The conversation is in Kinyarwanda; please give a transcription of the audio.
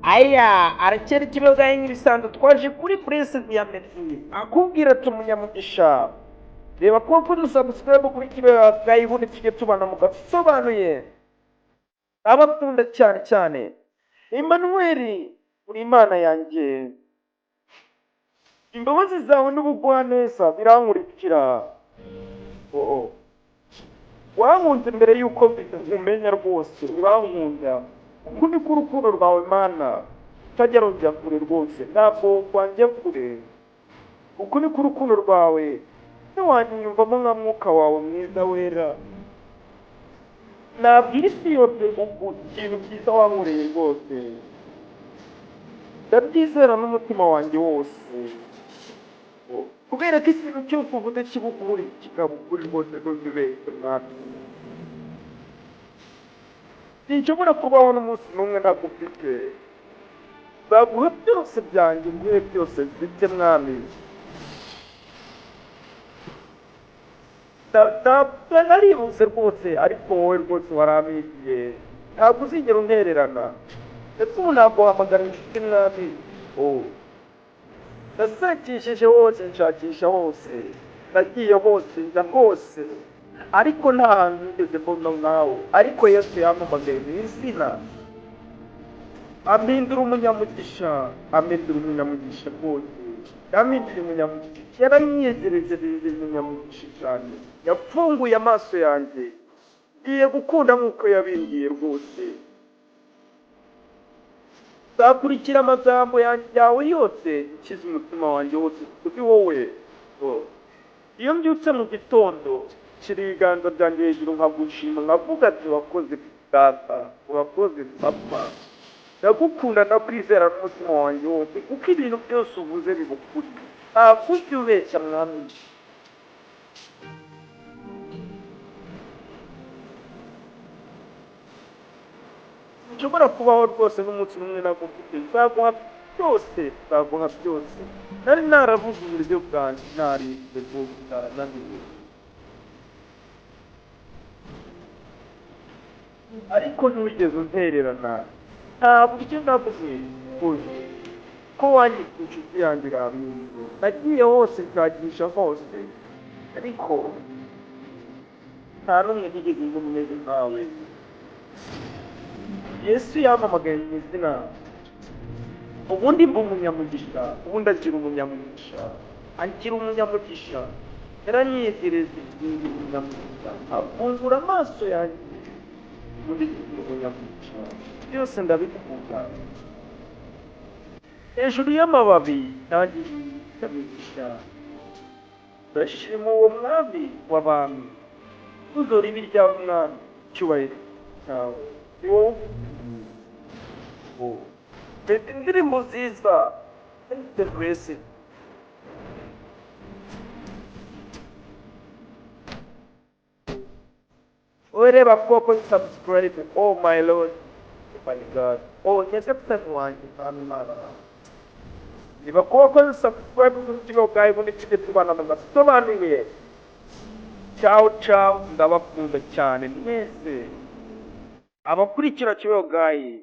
aya arakera ikibazo nk'ibisanzwe twaje kuri puresidi ya mesi akubwira ati umunyamugisha reba ko wakoze subscribe kuri kibeho bwayibundi tujye tubana mu gasobanuye abakunda cyane cyane Emmanuel uri imana yanjye imbabazi zawe n'ubugwaneza birankurikira wankunze mbere y'uko umenya rwose urankunda uku ni ko urukundo rwawe mana utajya rujya kure rwose ntabwo wanjya kure uku ni ko urukundo rwawe ntiwanyiyumvamo nka mwuka wawe mwiza wera nabwira isi yose ikintu cyiza wankoreye rwose ndabyizera n'umutima wanjye wose kubera ko ikintu cyose uvuze kibukuri kikaba ukuri rwose ntuzibeshye mwana sinshobora kubaho n'umunsi n'umwe ntagufite baguha byose byanjye mbihe byose mfite mwami naributse rwose ariko wowe rwose waramigiye ntabwo uzigera untererana ndetse ubu ntabwo wahamagara inshuti mwami nasekishije hose nshakisha hose nagiye hose njya hose ariko nta hantu nigeze mbona nkawe ariko yesu yampamagaye mu izina ampindura umunyamugisha rwose yampindura umunyamugisha yaranyegereje umunyamugisha cyane yapfunguye amaso yanjye ngiye gukunda nk'uko yabimbwiye rwose nzakurikira amagambo yawe yose nshyize umutima wanjye wose kuri wowe iyo mbyutse mu gitondo nshyira ibiganza byanjye hejuru nkagushima nkavuga ati wakoze data urakoze papa ndagukunda ndakwizera n'umutima wanjye wose kuko ibintu byose uvuze biba ukuri ntabwo ujya ubeshya mwami nshobora kubaho rwose n'umunsi n'umwe nagufite nzaguha byose nari naravuze uburyo bwanjye naribwe rwose bwarananiwe ariko ntuwigeze untererana nta buryo navuze ko wanyita inshuti yanjye irabizi nagiye hose nshakisha hose ariko nta n'umwe nigeze ngo umeze nkawe yesu yampamagaye mu izina ubundi mba umunyamugisha ubundi agira umunyamugisha yaranyegereje ngira umunyamugisha afungura amaso yanjye ubundi ngira umunyamugisha byose ndabikunda hejuru y'amababi nanjye ndabigisha ndashima uwo mwami w'abami uzora ibi rya mwami cyubahiro cyawe mfite indirimbo nziza the blessing ureba koko subscribe oh my lord my god nyagasani wanjye amana niba koko subscribe kugira ngo ubundi tujye tubana mu gasobanuye ciao ndabakunda cyane mwese abakurikira kibeho gayi